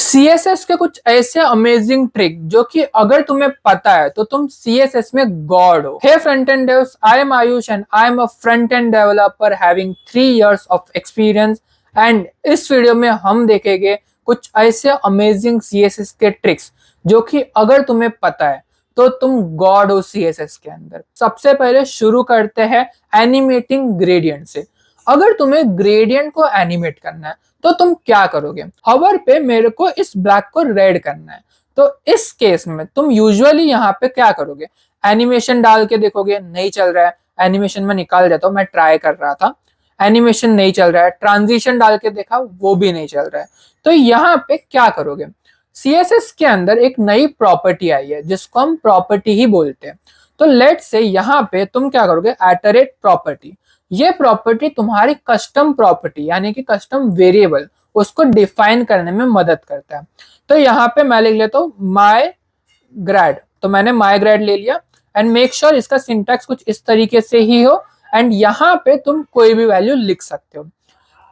CSS के कुछ ऐसे अमेजिंग ट्रिक जो कि अगर तुम्हें पता है तो तुम सीएसएस में गॉड हो। Hey front end devs, I am Ayush and I am a front end developer having 3 years of experience. And इस वीडियो में हम देखेंगे कुछ ऐसे अमेजिंग सीएसएस के ट्रिक्स जो कि अगर तुम्हें पता है तो तुम गॉड हो सीएसएस के अंदर। सबसे पहले शुरू करते हैं एनिमेटिंग ग्रेडियंट से। अगर तुम्हें ग्रेडियंट को एनिमेट करना है तो तुम क्या करोगे? हवर पे मेरे को इस ब्लैक को रेड करना है, तो इस केस में तुम यूजुअली यहाँ पे क्या करोगे? एनिमेशन डाल के देखोगे, नहीं चल रहा है, एनिमेशन में निकाल देता हूँ, मैं ट्राई कर रहा था, एनिमेशन नहीं चल रहा है। ट्रांजिशन डाल के देखा, वो भी नहीं चल रहा है। तो यहाँ पे क्या करोगे? सीएसएस के अंदर एक नई प्रॉपर्टी आई है जिसको हम प्रॉपर्टी ही बोलते हैं। तो लेट से यहाँ पे तुम क्या करोगे? At rate property. ये प्रॉपर्टी तुम्हारी कस्टम प्रॉपर्टी यानी कि कस्टम वेरिएबल उसको डिफाइन करने में मदद करता है। तो यहाँ पे मैं लिख लेता हूँ माई ग्रेड, तो मैंने माई ग्रेड ले लिया। एंड मेक श्योर इसका सिंटैक्स कुछ इस तरीके से ही हो। एंड यहाँ पे तुम कोई भी वैल्यू लिख सकते हो।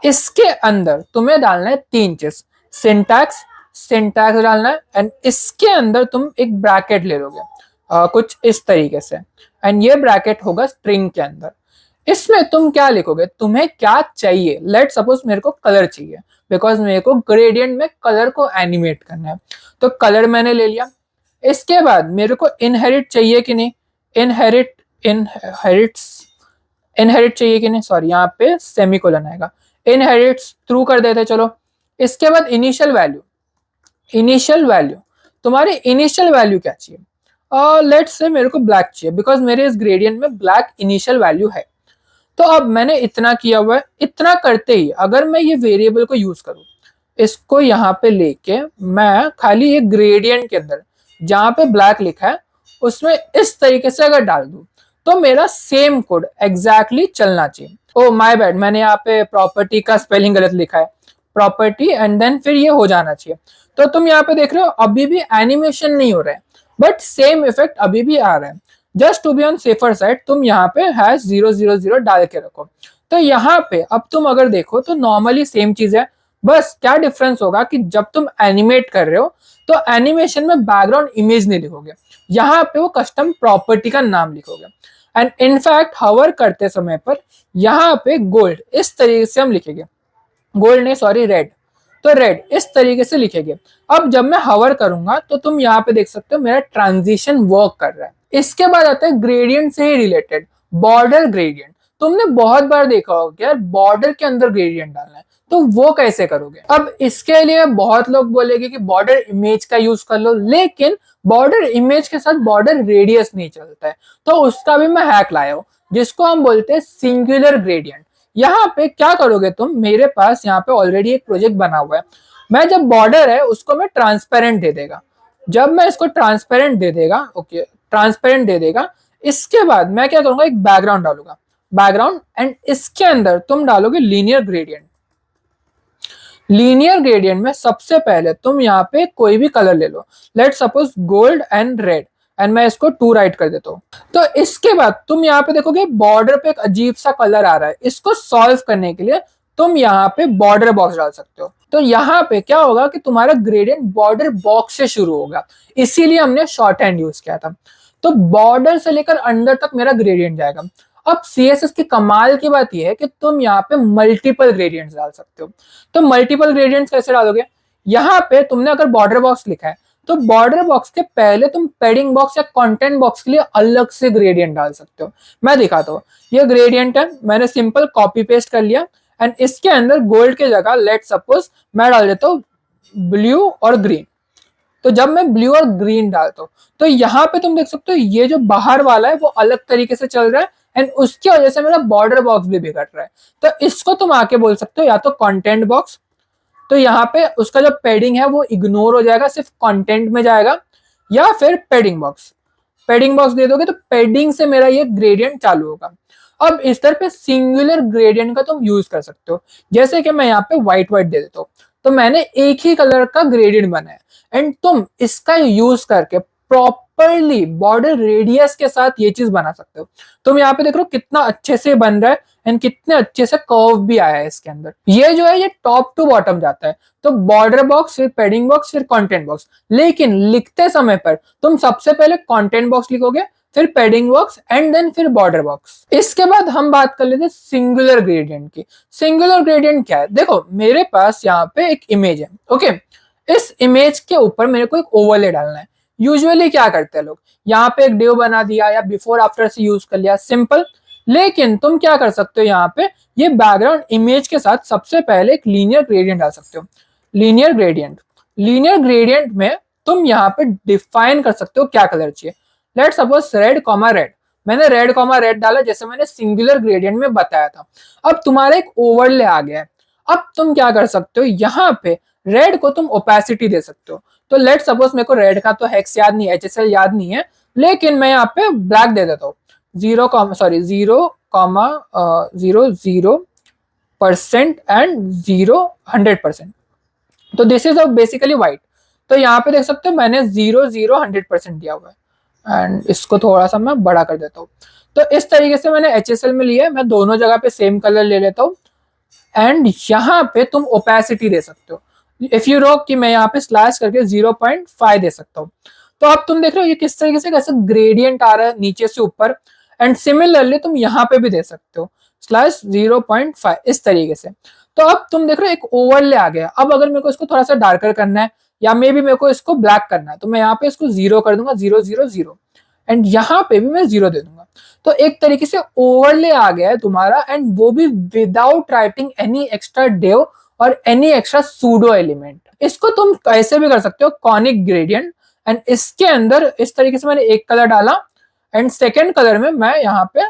इसके अंदर तुम्हें डालना है 3 चीज, सिंटैक्स, सिंटैक्स डालना है, एंड इसके अंदर तुम एक ब्रैकेट ले लोगे कुछ इस तरीके से। एंड ये ब्रैकेट होगा स्ट्रिंग के अंदर। इसमें तुम क्या लिखोगे? तुम्हें क्या चाहिए? लेट सपोज मेरे को कलर चाहिए, बिकॉज मेरे को ग्रेडियंट में कलर को एनिमेट करना है, तो कलर मैंने ले लिया। इसके बाद मेरे को इनहेरिट चाहिए कि नहीं? इनहेरिट इनहेरिट्स इनहेरिट चाहिए कि नहीं? सॉरी, यहाँ पे सेमीकोलन आएगा, इनहेरिट्स थ्रू कर देते चलो। इसके बाद इनिशियल वैल्यू, इनिशियल वैल्यू तुम्हारी इनिशियल वैल्यू क्या चाहिए? लेट्स से मेरे को ब्लैक चाहिए, बिकॉज मेरे इस ग्रेडियंट में ब्लैक इनिशियल वैल्यू है। तो अब मैंने इतना किया हुआ है। इतना करते ही अगर मैं ये वेरिएबल को यूज करूं, इसको यहाँ पे लेके मैं खाली ये ग्रेडियंट के अंदर जहां पे ब्लैक लिखा है उसमें इस तरीके से अगर डाल दूं तो मेरा सेम कोड एग्जैक्टली चलना चाहिए। ओ माय बैड, मैंने यहाँ पे प्रॉपर्टी का स्पेलिंग गलत लिखा है, प्रॉपर्टी एंड देन फिर ये हो जाना चाहिए। तो तुम यहाँ पे देख रहे हो अभी भी एनिमेशन नहीं हो रहा है, बट सेम इफेक्ट अभी भी आ रहा है। Just to be on safer side तुम यहाँ पे #000 डाल के रखो। तो यहाँ पे अब तुम अगर देखो तो नॉर्मली सेम चीज है, बस क्या डिफरेंस होगा कि जब तुम एनिमेट कर रहे हो तो एनिमेशन में बैकग्राउंड इमेज नहीं लिखोगे, यहाँ पे वो कस्टम प्रॉपर्टी का नाम लिखोगे। एंड इनफैक्ट हवर करते समय पर यहाँ पे गोल्ड इस तरीके से हम लिखेंगे, गोल्ड नहीं सॉरी रेड, तो रेड इस तरीके से लिखेंगे। अब जब मैं हवर करूंगा तो तुम यहाँ पे देख सकते हो मेरा ट्रांजिशन वर्क कर रहा है। इसके बाद आता है ग्रेडियंट से ही रिलेटेड बॉर्डर ग्रेडियंट। तुमने बहुत बार देखा होगा यार बॉर्डर के अंदर ग्रेडियंट डालना है, तो वो कैसे करोगे? अब इसके लिए बहुत लोग बोलेंगे कि बॉर्डर इमेज का यूज कर लो, लेकिन बॉर्डर इमेज के साथ बॉर्डर रेडियस नहीं चलता है, तो उसका भी मैं हैक लाया हूं जिसको हम बोलते हैं सिंगुलर ग्रेडियंट। यहाँ पे क्या करोगे तुम? मेरे पास यहाँ पे ऑलरेडी एक प्रोजेक्ट बना हुआ है। मैं जब बॉर्डर है उसको मैं ट्रांसपेरेंट दे देगा, जब मैं इसको ट्रांसपेरेंट दे देगा, ओके ट्रांसपेरेंट दे देगा, इसके बाद मैं क्या करूंगा? एक बैकग्राउंड डालूंगा, बैकग्राउंड, एंड इसके अंदर तुम डालोगे लीनियर ग्रेडियंट। लीनियर ग्रेडियंट में सबसे पहले तुम यहाँ पे कोई भी कलर ले लो, let suppose gold and red, and मैं इसको 2 राइट कर देता हूँ। तो इसके बाद तुम यहाँ पे देखोगे बॉर्डर पे एक अजीब सा कलर आ रहा है, इसको सॉल्व करने के लिए तुम यहाँ पे बॉर्डर बॉक्स डाल सकते हो। तो यहाँ पे क्या होगा कि तुम्हारा ग्रेडियंट बॉर्डर बॉक्स से शुरू होगा, इसीलिए हमने शॉर्ट हैंड यूज किया था। तो बॉर्डर से लेकर अंदर तक मेरा ग्रेडियंट जाएगा। अब सीएसएस की कमाल की बात यह है कि तुम यहाँ पे मल्टीपल ग्रेडियंट्स डाल सकते हो। तो मल्टीपल ग्रेडियंट्स कैसे डालोगे? यहाँ पे तुमने अगर बॉर्डर बॉक्स लिखा है तो बॉर्डर बॉक्स के पहले तुम पैडिंग बॉक्स या कंटेंट बॉक्स के लिए अलग से ग्रेडियंट डाल सकते हो। मैं दिखाता हूँ, ये ग्रेडियंट है, मैंने सिंपल कॉपी पेस्ट कर लिया। एंड इसके अंदर गोल्ड के जगह लेट सपोज मैं डाल देता हूँ ब्लू और ग्रीन। तो जब मैं ब्लू और ग्रीन डालता हूँ तो यहाँ पे तुम देख सकते हो ये जो बाहर वाला है वो अलग तरीके से चल रहा है, एंड उसकी वजह से मेरा बॉर्डर बॉक्स भी बिगड़ रहा है। तो इसको तुम आके बोल सकते हो या तो कंटेंट बॉक्स, तो यहाँ पे उसका जो पैडिंग है वो इग्नोर हो जाएगा, सिर्फ कंटेंट में जाएगा, या फिर पैडिंग बॉक्स। पैडिंग बॉक्स दे दोगे तो पैडिंग से मेरा ये ग्रेडियंट चालू होगा। अब इस तरह पे सिंगुलर ग्रेडियंट का तुम यूज कर सकते हो, जैसे कि मैं यहाँ पे व्हाइट व्हाइट दे देता हूँ, तो मैंने एक ही कलर का ग्रेडियंट बनाया। एंड तुम इसका यूज करके प्रॉपरली बॉर्डर रेडियस के साथ ये चीज बना सकते हो। तुम यहाँ पे देख रहे हो कितना अच्छे से बन रहा है, एंड कितने अच्छे से कर्व भी आया है इसके अंदर। ये जो है ये टॉप टू बॉटम जाता है, तो बॉर्डर बॉक्स, फिर पैडिंग बॉक्स, फिर कंटेंट बॉक्स। लेकिन लिखते समय पर तुम सबसे पहले कंटेंट बॉक्स लिखोगे, फिर पैडिंग बॉक्स एंड देन फिर बॉर्डर बॉक्स। इसके बाद हम बात कर लेते हैं सिंगुलर ग्रेडियंट की। सिंगुलर ग्रेडियंट क्या है? देखो मेरे पास यहाँ पे एक इमेज है, ओके। इस इमेज के ऊपर मेरे को एक ओवरले डालना है। यूजुअली क्या करते हैं लोग, यहाँ पे एक डिव बना दिया या बिफोर आफ्टर से यूज कर लिया, सिंपल। लेकिन तुम क्या कर सकते हो, यहाँ पे ये बैकग्राउंड इमेज के साथ सबसे पहले एक लीनियर ग्रेडियंट डाल सकते हो। लीनियर ग्रेडियंट, लीनियर ग्रेडियंट में तुम यहाँ पे डिफाइन कर सकते हो क्या कलर चाहिए। Let suppose red comma red, मैंने रेड कॉमा रेड डाला जैसे मैंने सिंगुलर ग्रेडियंट में बताया था। अब तुम्हारा एक ओवरले आ गया है। अब तुम क्या कर सकते हो, यहाँ पे रेड को तुम ओपेसिटी दे सकते हो। तो लेट सपोज मेरे को रेड का तो हेक्स याद नहीं, HSL याद नहीं है, लेकिन मैं यहाँ पे ब्लैक दे देता हूँ। 0,0% एंड 100%। तो दिस इज बेसिकली व्हाइट। तो यहाँ पे देख सकते हो मैंने 0,0,100% दिया हुआ है। एंड इसको थोड़ा सा मैं बड़ा कर देता हूँ। तो इस तरीके से मैंने HSL में लिया है, मैं दोनों जगह पे सेम कलर ले लेता हूँ। एंड यहाँ पे तुम ओपेसिटी दे सकते हो। इफ यू रोक कि मैं यहाँ पे स्लैश करके 0.5 दे सकता हूँ। तो अब तुम देख रहे हो ये किस तरीके से कैसे ग्रेडियंट आ रहा है नीचे से ऊपर। एंड सिमिलरली तुम यहाँ पे भी दे सकते हो स्लैश 0.5 इस तरीके से। तो अब तुम देख रहे हो एक ओवरले आ गया। अब अगर मेरे को इसको थोड़ा सा डार्कर करना है या मे बी मेरे को इसको ब्लैक करना है, तो मैं यहाँ पे इसको 0 कर दूंगा, 0,0,0 एंड यहाँ पे भी मैं 0 दे दूंगा। तो एक तरीके से ओवरले आ गया है तुम्हारा, एंड वो भी without writing any extra div और एनी एक्स्ट्रा सूडो एलिमेंट। इसको तुम कैसे भी कर सकते हो, कॉनिक ग्रेडियंट। एंड इसके अंदर इस तरीके से मैंने एक कलर डाला एंड सेकेंड कलर में मैं यहाँ पे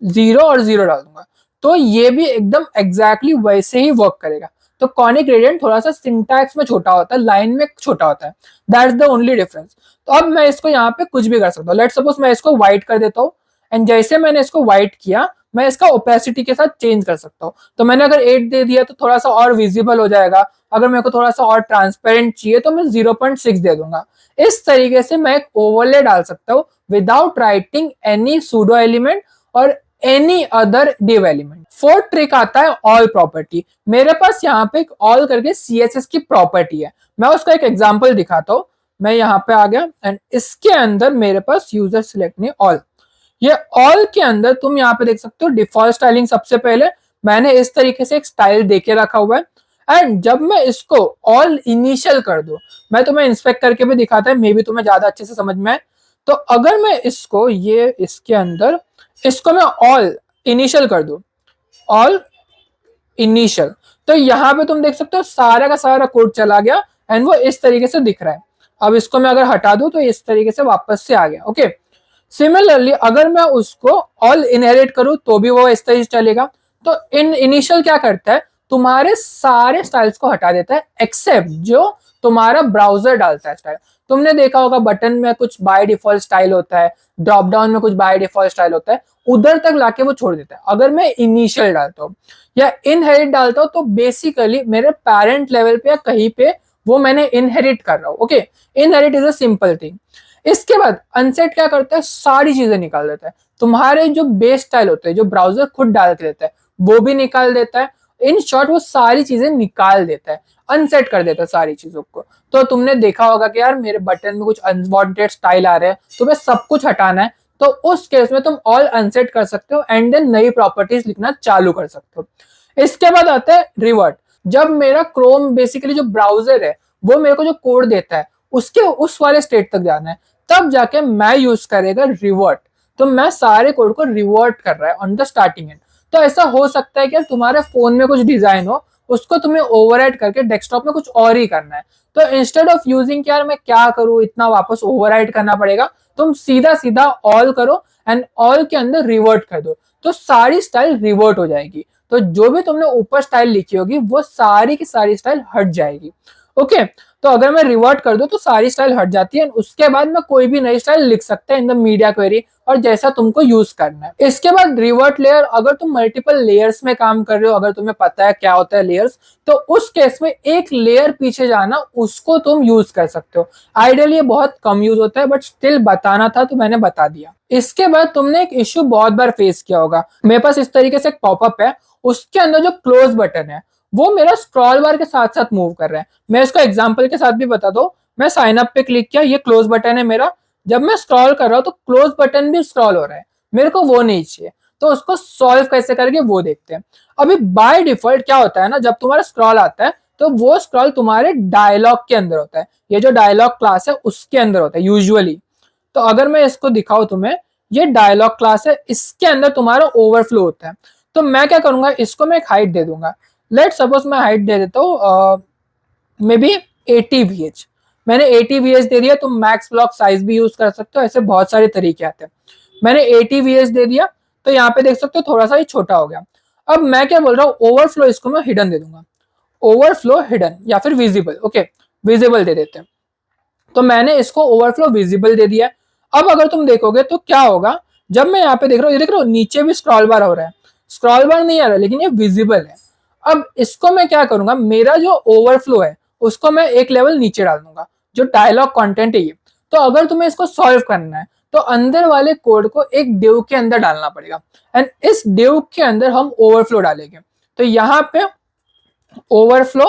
0 और 0 डाल दूंगा। तो ये भी एकदम एग्जैक्टली वैसे ही वर्क करेगा। तो कॉनिक ग्रेडियंट थोड़ा सा सिंटैक्स में छोटा होता है, लाइन में छोटा होता है, दैट्स द ओनली डिफरेंस। तो अब मैं इसको यहाँ पे कुछ भी कर सकता हूँ। लेट सपोज मैं इसको व्हाइट कर देता हूँ, एंड जैसे मैंने इसको व्हाइट किया मैं इसका ओपेसिटी के साथ चेंज कर सकता हूँ। तो मैंने अगर 8 दे दिया तो थोड़ा सा और विजिबल हो जाएगा। अगर मेरे को थोड़ा सा और ट्रांसपेरेंट चाहिए तो मैं 0.6 दे दूंगा। इस तरीके से मैं एक ओवरले डाल सकता हूँ without writing any pseudo element और any other div element. Fourth trick आता है ऑल प्रॉपर्टी। मेरे पास यहाँ पे एक ऑल करके CSS की प्रॉपर्टी है, मैं उसका एक एग्जांपल दिखाता हूँ। मैं यहाँ पे आ गया एंड इसके अंदर मेरे पास यूजर सिलेक्ट नहीं ऑल। ये ऑल के अंदर तुम यहाँ पे देख सकते हो डिफॉल्ट स्टाइलिंग। सबसे पहले मैंने इस तरीके से एक स्टाइल देके रखा हुआ है। एंड जब मैं इसको ऑल इनिशियल कर दूं, मैं तुम्हें इंस्पेक्ट करके भी दिखाता है, मे बी तुम्हें ज्यादा अच्छे से समझ में आए। तो अगर मैं इसको ये इसके अंदर इसको मैं ऑल इनिशियल कर दूं, ऑल इनिशियल, तो यहाँ पे तुम देख सकते हो सारा का सारा कोड चला गया एंड वो इस तरीके से दिख रहा है। अब इसको मैं अगर हटा दूं तो इस तरीके से वापस से आ गया, ओके। सिमिलरली अगर मैं उसको ऑल इनहेरिट करूं तो भी वो इस तरीके से चलेगा। तो इनिशियल क्या करता है, तुम्हारे सारे स्टाइल्स को हटा देता है एक्सेप्ट जो तुम्हारा ब्राउजर डालता है स्टाइल। तुमने देखा होगा बटन में कुछ बाय डिफॉल्ट स्टाइल होता है, ड्रॉप डाउन में कुछ बाय डिफॉल्ट स्टाइल होता है, उधर तक लाके वो छोड़ देता है। अगर मैं इनिशियल डालता हूँ या इनहेरिट डालता हूँ तो बेसिकली मेरे पेरेंट लेवल पे या कहीं पे वो मैंने इनहेरिट कर रहा हूँ, okay. Inherit is a simple thing. इसके बाद अनसेट क्या करता है, सारी चीजें निकाल देता है। तुम्हारे जो बेस स्टाइल होते हैं जो ब्राउजर खुद डाल के देता है वो भी निकाल देता है। इन शॉर्ट वो सारी चीजें निकाल देता है, अनसेट कर देता है सारी चीजों को। तो तुमने देखा होगा कि यार मेरे बटन में कुछ अनवांटेड स्टाइल आ रहे हैं, तुम्हें सब कुछ हटाना है, तो उस केस में तुम ऑल अनसेट कर सकते हो एंड देन नई प्रॉपर्टीज लिखना चालू कर सकते हो। इसके बाद आता है रिवर्ट। जब मेरा क्रोम बेसिकली जो ब्राउजर है वो मेरे को जो कोड देता है उसके उस वाले स्टेट तक जाना है, तब जाके मैं यूज करेगा रिवर्ट। तो मैं सारे कोड को रिवर्ट कर रहा है ऑन द स्टार्टिंग एंड। तो ऐसा हो सकता है कि तुम्हारे फोन में कुछ डिजाइन हो, उसको तुम्हें ओवरराइट करके डेस्कटॉप में कुछ और ही करना है। तो इंस्टेड ऑफ यूजिंग यार मैं क्या करूं, इतना वापस ओवरराइट करना पड़ेगा, तुम सीधा सीधा ऑल करो एंड ऑल के अंदर रिवर्ट कर दो, तो सारी स्टाइल रिवर्ट हो जाएगी। तो जो भी तुमने ऊपर स्टाइल लिखी होगी वो सारी की सारी स्टाइल हट जाएगी। ओके, तो अगर मैं रिवर्ट कर दूं तो सारी स्टाइल हट जाती है, उसके बाद मैं कोई भी नई स्टाइल लिख सकते हैं इन द मीडिया क्वेरी, और जैसा तुमको यूज करना है। इसके बाद रिवर्ट लेयर, अगर तुम मल्टीपल लेयर्स में काम कर रहे हो, अगर तुम्हें पता है क्या होता है लेयर्स, तो उस केस में एक लेयर पीछे जाना, उसको तुम यूज कर सकते हो। आइडियली ये बहुत कम यूज होता है, बट स्टिल बताना था तो मैंने बता दिया। इसके बाद तुमने एक इश्यू बहुत बार फेस किया होगा, मेरे पास इस तरीके से एक पॉपअप है, उसके अंदर जो क्लोज बटन है वो मेरा स्क्रॉल बार के साथ साथ मूव कर रहा है। मैं इसको एग्जांपल के साथ भी बता दो, मैं साइन अप पे क्लिक किया, ये क्लोज बटन है मेरा, जब मैं स्क्रॉल कर रहा हूं तो क्लोज बटन भी स्क्रॉल हो रहा है, मेरे को वो नहीं चाहिए। तो उसको सॉल्व कैसे करेंगे वो देखते हैं। अभी बाय डिफॉल्ट क्या होता है ना, जब तुम्हारा स्क्रॉल आता है तो वो स्क्रॉल तुम्हारे डायलॉग के अंदर होता है, ये जो डायलॉग क्लास है उसके अंदर होता है यूजुअली। तो अगर मैं इसको दिखाऊं तुम्हें, ये डायलॉग क्लास है, इसके अंदर तुम्हारा ओवरफ्लो होता है। तो मैं क्या करूंगा, इसको मैं एक हाइट दे दूंगा। लेट सपोज मैं हाइट दे देता हूँ मे बी 80 VH। मैंने 80 VH दे दिया, तुम मैक्स ब्लॉक साइज भी यूज कर सकते हो, ऐसे बहुत सारे तरीके आते हैं। मैंने 80 VH दे दिया, तो यहाँ पे देख सकते हो थोड़ा सा ही छोटा हो गया। अब मैं क्या बोल रहा हूँ, ओवरफ्लो इसको मैं हिडन दे दूंगा, ओवरफ्लो हिडन या फिर विजिबल। ओके, विजिबल दे देते हैं। तो मैंने इसको ओवरफ्लो विजिबल दे दिया। अब अगर तुम देखोगे तो क्या होगा, जब मैं यहाँ पे देख रहा हूँ, ये देख रहा हूँ नीचे भी स्क्रॉल बार हो रहा है, स्क्रॉल बार नहीं आ रहा लेकिन ये विजिबल है। अब इसको मैं क्या करूंगा, मेरा जो ओवरफ्लो है उसको मैं एक लेवल नीचे डाल दूंगा, जो डायलॉग कंटेंट है ये। तो अगर तुम्हें इसको सॉल्व करना है तो अंदर वाले कोड को एक डिव के अंदर डालना पड़ेगा, एंड इस डिव के अंदर हम ओवरफ्लो डालेंगे। तो यहाँ पे ओवरफ्लो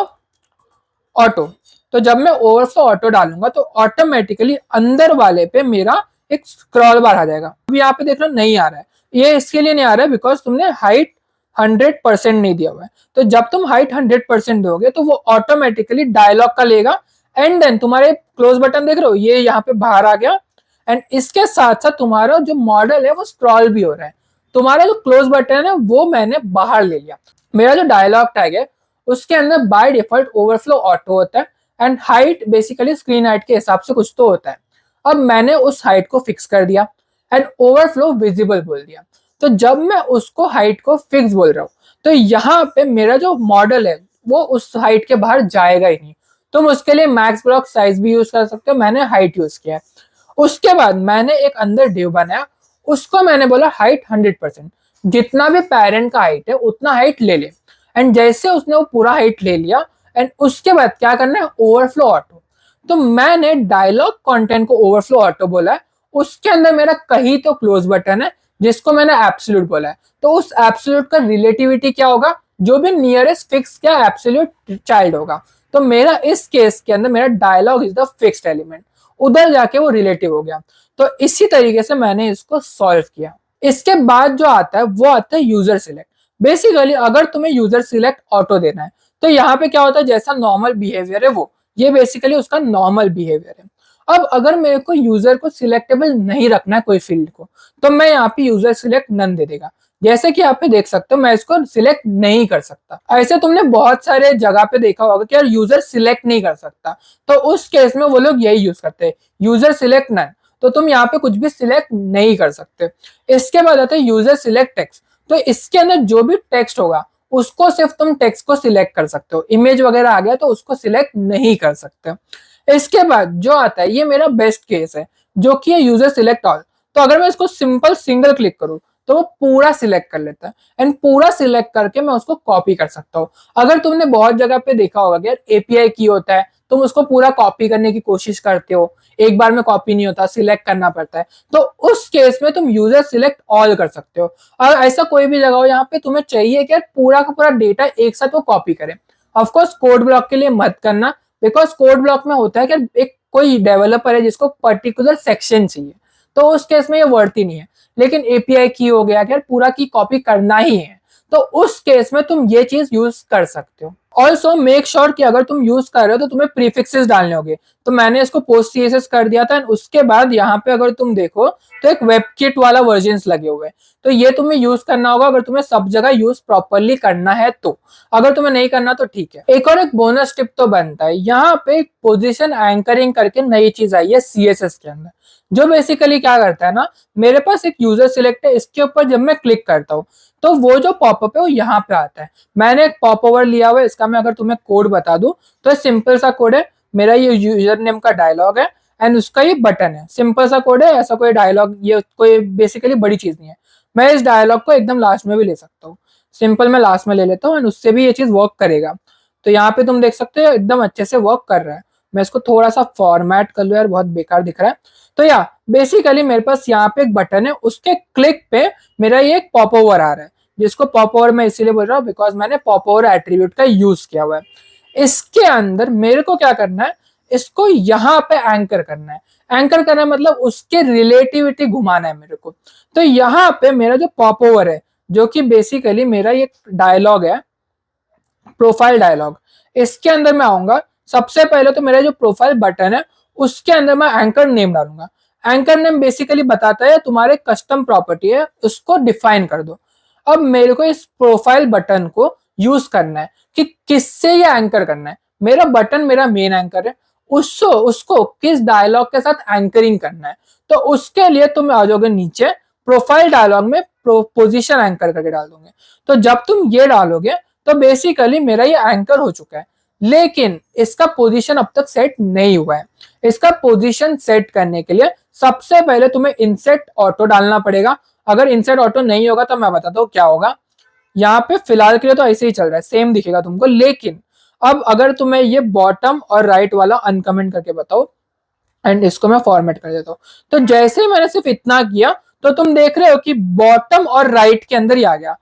ऑटो, तो जब मैं ओवरफ्लो ऑटो डालूंगा तो ऑटोमेटिकली अंदर वाले पे मेरा एक स्क्रॉल बार आ जाएगा। अब यहाँ पे देख लो नहीं आ रहा है, ये इसके लिए नहीं आ रहा है बिकॉज तुमने हाइट 100% नहीं दिया हुआ है। तो जब तुम हाइट 100% दोगे तो वो ऑटोमेटिकली डायलॉग का लेगा, एंड देन तुम्हारे क्लोज बटन देख रहे हो ये यहाँ पे बाहर आ गया, एंड इसके साथ साथ तुम्हारा जो मॉडल है वो स्क्रॉल भी हो रहा है। तुम्हारा जो क्लोज बटन है वो मैंने बाहर ले लिया। मेरा जो डायलॉग टैग है उसके अंदर बाय डिफॉल्ट ओवरफ्लो ऑटो होता है, and height basically screen height के हिसाब से कुछ तो होता है। अब मैंने उस हाइट को फिक्स कर दिया एंड ओवरफ्लो विजिबल बोल दिया। तो जब मैं उसको हाइट को फिक्स बोल रहा हूँ तो यहाँ पे मेरा जो मॉडल है वो उस हाइट के बाहर जाएगा ही नहीं। तुम उसके लिए मैक्स ब्लॉक साइज भी यूज कर सकते हो, मैंने हाइट यूज किया है। उसके बाद मैंने एक अंदर डिव बनाया, उसको मैंने बोला हाइट 100%, जितना भी पेरेंट का हाइट है उतना हाइट ले ले। एंड जैसे उसने वो पूरा हाइट ले लिया, एंड उसके बाद क्या करना है, ओवरफ्लो ऑटो। तो मैंने डायलॉग कंटेंट को ओवरफ्लो ऑटो बोला है, उसके अंदर मेरा कहीं तो क्लोज बटन है जिसको मैंने एब्सोल्यूट बोला है। तो उस एब्सोल्यूट का रिलेटिविटी क्या होगा, जो भी नियरेस्ट फिक्स क्या एब्सोल्यूट चाइल्ड होगा। तो मेरा इस केस के अंदर मेरा dialogue is the fixed element, उधर जाके वो रिलेटिव हो गया। तो इसी तरीके से मैंने इसको सॉल्व किया। इसके बाद जो आता है वो आता है यूजर सिलेक्ट। बेसिकली अगर तुम्हें यूजर सिलेक्ट ऑटो देना है तो यहाँ पे क्या होता है, जैसा नॉर्मल बिहेवियर है वो, ये बेसिकली उसका नॉर्मल बिहेवियर है। अब अगर मेरे को यूजर को सिलेक्टेबल नहीं रखना है कोई फील्ड को, तो मैं यहाँ पे यूजर सिलेक्ट नन दे देगा। जैसे कि आप पे देख सकते हो मैं इसको सिलेक्ट नहीं कर सकता। ऐसे तुमने बहुत सारे जगह पे देखा होगा कि यार यूजर सिलेक्ट नहीं कर सकता, तो उस केस में वो लोग यही यूज करते हैं, यूजर सिलेक्ट नन। तो तुम यहाँ पे कुछ भी सिलेक्ट नहीं कर सकते। इसके बाद आता है यूजर सिलेक्ट टेक्स्ट। तो इसके अंदर जो भी टेक्स्ट होगा उसको सिर्फ तुम टेक्स्ट को सिलेक्ट कर सकते हो, इमेज वगैरह आ गया तो उसको सिलेक्ट नहीं कर सकते। इसके बाद जो आता है ये मेरा बेस्ट केस है, जो कि है यूजर सिलेक्ट ऑल। तो अगर मैं इसको सिंपल सिंगल क्लिक करूं तो वो पूरा सिलेक्ट कर लेता है, एंड पूरा सिलेक्ट करके मैं उसको कॉपी कर सकता हूँ। अगर तुमने बहुत जगह पे देखा होगा कि यार एपीआई की होता है, तुम उसको पूरा कॉपी करने की कोशिश करते हो, एक बार में कॉपी नहीं होता, सिलेक्ट करना पड़ता है। तो उस केस में तुम यूजर सिलेक्ट ऑल कर सकते हो। और ऐसा कोई भी जगह हो यहाँ पे तुम्हें चाहिए कि पूरा का पूरा डेटा एक साथ वो कॉपी करे। ऑफकोर्स कोड ब्लॉक के लिए मत करना, बिकॉज कोड ब्लॉक में होता है कि एक कोई डेवलपर है जिसको पर्टिकुलर सेक्शन चाहिए, तो उस केस में ये वर्थ ही नहीं है। लेकिन एपीआई की हो गया कि पूरा की कॉपी करना ही है, तो उस केस में तुम ये चीज यूज कर सकते हो। ऑल्सो मेक श्योर कि अगर तुम यूज कर रहे हो तो तुम्हें प्रीफिक्सेस डालने होंगे। तो मैंने इसको पोस्ट सीएसएस कर दिया था, उसके बाद यहाँ पे अगर तुम देखो तो एक वेबकिट वाला वर्जन लगे हुए हैं, तो ये तुम्हें यूज करना होगा अगर तुम्हें सब जगह यूज प्रॉपरली करना है। तो अगर तुम्हें नहीं करना तो ठीक है। एक और एक बोनस टिप तो बनता है, यहाँ पे पोजिशन एंकरिंग करके नई चीज आई है सीएसएस के अंदर, जो बेसिकली क्या करता है ना, मेरे पास एक यूजर सिलेक्ट है, इसके ऊपर जब मैं क्लिक करता हूँ तो वो जो पॉपअप है वो यहाँ पे आता है। मैंने एक पॉप ओवर लिया हुआ है, इसका इसका मैं अगर तुम्हें कोड बता दूं तो सिंपल सा कोड है, मेरा ये यूजर नेम का डायलॉग है एंड उसका ये बटन है, सिंपल सा कोड है, ऐसा कोई डायलॉग ये कोई बेसिकली बड़ी चीज नहीं है। मैं इस डायलॉग को एकदम लास्ट में भी ले सकता हूँ, सिंपल मैं लास्ट में ले लेता हूँ एंड उससे भी ये चीज वर्क करेगा। तो यहाँ पे तुम देख सकते हो एकदम अच्छे से वर्क कर रहा है। मैं इसको थोड़ा सा फॉर्मेट कर लूँ यार, बहुत बेकार दिख रहा है। तो या बेसिकली मेरे पास यहाँ पे एक बटन है, उसके क्लिक पे मेरा ये एक पॉप ओवर आ रहा है, जिसको पॉप ओवर मैं इसीलिए बोल रहा हूँ बिकॉज मैंने पॉप ओवर एट्रीब्यूट का यूज किया हुआ है। इसके अंदर मेरे को क्या करना है, इसको यहाँ पे एंकर करना है। एंकर करना मतलब उसके रिलेटिविटी घुमाना है मेरे को। तो यहाँ पे मेरा जो पॉप ओवर है, जो कि बेसिकली मेरा ये डायलॉग है, प्रोफाइल डायलॉग, इसके अंदर मैं आऊंगा। सबसे पहले तो मेरा जो प्रोफाइल बटन है उसके अंदर मैं एंकर नेम डालूंगा। एंकर नेम बेसिकली बताता है तुम्हारे कस्टम प्रॉपर्टी है, उसको डिफाइन कर दो। अब मेरे को इस प्रोफाइल बटन को यूज करना है कि किससे ये एंकर करना है। मेरा बटन मेरा मेन एंकर है, उसको उसको किस डायलॉग के साथ एंकरिंग करना है। तो उसके लिए तुम आ जाओगे नीचे प्रोफाइल डायलॉग में पोजीशन एंकर करके डाल दोगे। तो जब तुम ये डालोगे तो बेसिकली मेरा ये एंकर हो चुका है, लेकिन इसका पोजीशन अब तक सेट नहीं हुआ है। इसका पोजीशन सेट करने के लिए सबसे पहले तुम्हें इंसेट ऑटो डालना पड़ेगा। अगर इंसेट ऑटो नहीं होगा तो मैं बताता हूँ क्या होगा। यहाँ पे फिलहाल के लिए तो ऐसे ही चल रहा है, सेम दिखेगा तुमको, लेकिन अब अगर तुम्हें ये बॉटम और राइट वाला अनकमेंट करके बताओ एंड इसको मैं फॉर्मेट कर देता हूँ, तो जैसे ही मैंने सिर्फ इतना किया तो तुम देख रहे हो कि बॉटम और राइट के अंदर ही आ गया।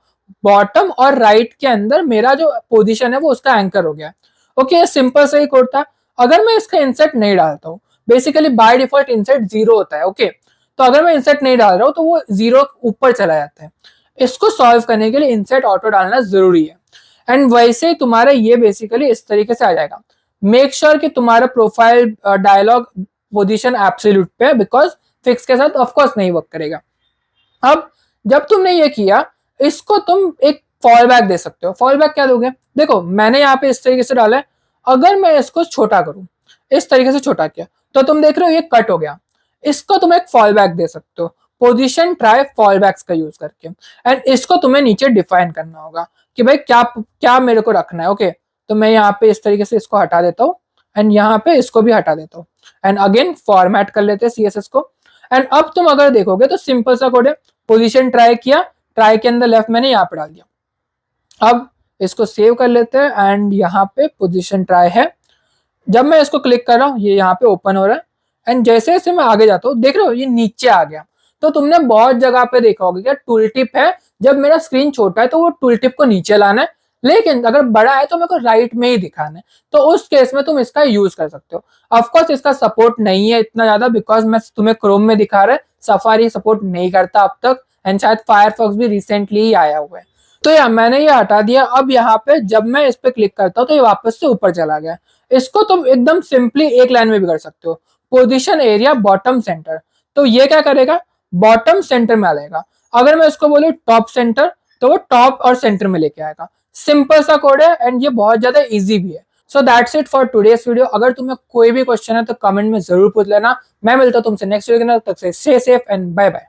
बॉटम और राइट के अंदर मेरा जो पोजीशन है वो उसका एंकर हो गया। ओके, सिंपल सा ही कोड था। अगर मैं इसका इंसर्ट नहीं डालता हूँ, बेसिकली बाय डिफॉल्ट इंसर्ट 0 होता है। ओके, तो अगर मैं इंसर्ट नहीं डाल रहा हूँ तो वो 0 ऊपर चला जाता है। इसको सॉल्व करने के लिए इंसर्ट ऑटो डालना जरूरी है। एंड वैसे ही तुम्हारा ये बेसिकली इस तरीके से आ जाएगा। मेक श्योर कि तुम्हारा प्रोफाइल डायलॉग पोजीशन एब्सोल्यूट पे है, बिकॉज फिक्स के साथ ऑफकोर्स नहीं वर्क करेगा। अब जब तुमने ये किया, इसको तुम एक फॉल बैक दे सकते हो। फॉल बैक क्या दोगे, देखो मैंने यहाँ पे इस तरीके से डाला है। अगर मैं इसको छोटा करूं, इस तरीके से छोटा किया, तो तुम देख रहे हो ये कट हो गया। इसको तुम एक फॉल बैक दे सकते हो पोजीशन ट्राई फॉल बैक्स का यूज करके। एंड इसको तुम्हें नीचे डिफाइन करना होगा कि भाई क्या क्या मेरे को रखना है। ओके, तो मैं यहाँ पे इस तरीके से इसको हटा देता हूँ एंड यहाँ पे इसको भी हटा देता हूँ एंड अगेन फॉर्मेट कर लेते हैं सीएसएस को। एंड अब तुम अगर देखोगे तो सिंपल सा कोड है, पोजीशन ट्राई किया, ट्राई के अंदर लेफ्ट मैंने यहाँ पे डाल दिया। अब इसको सेव कर लेते हैं एंड यहाँ पे पोजीशन ट्राई है। जब मैं इसको क्लिक कर रहा हूँ ये यहाँ पे ओपन हो रहा है एंड जैसे जैसे मैं आगे जाता हूँ देख रहे हो ये नीचे आ गया। तो तुमने बहुत जगह पे देखा होगा क्या, टूल टिप है, जब मेरा स्क्रीन छोटा है तो वो टूल टिप को नीचे लाना है, लेकिन अगर बड़ा है तो मेरे को राइट में ही दिखाना है। तो उस केस में तुम इसका यूज कर सकते हो। ऑफकोर्स इसका सपोर्ट नहीं है इतना ज्यादा, बिकॉज मैं तुम्हें क्रोम में दिखा रहा है, सफारी सपोर्ट नहीं करता अब तक एंड शायद फायरफॉक्स भी रिसेंटली ही आया हुआ है। तो यार मैंने ये हटा दिया। अब यहाँ पे जब मैं इस पे क्लिक करता हूँ तो ये वापस से ऊपर चला गया। इसको तुम एकदम सिंपली एक लाइन में भी कर सकते हो, पोजीशन एरिया बॉटम सेंटर। तो ये क्या करेगा, बॉटम सेंटर में आ जाएगा। अगर मैं इसको बोलूँ टॉप सेंटर तो वो टॉप और सेंटर में लेके आएगा। सिंपल सा कोड है एंड ये बहुत ज्यादा इजी भी है। So that's it for today's video. अगर तुम्हें कोई भी क्वेश्चन है तो कमेंट में जरूर पूछ लेना। मैं मिलता हूँ तुमसे नेक्स्ट वीडियो के अंदर, तब तक से stay safe and bye bye.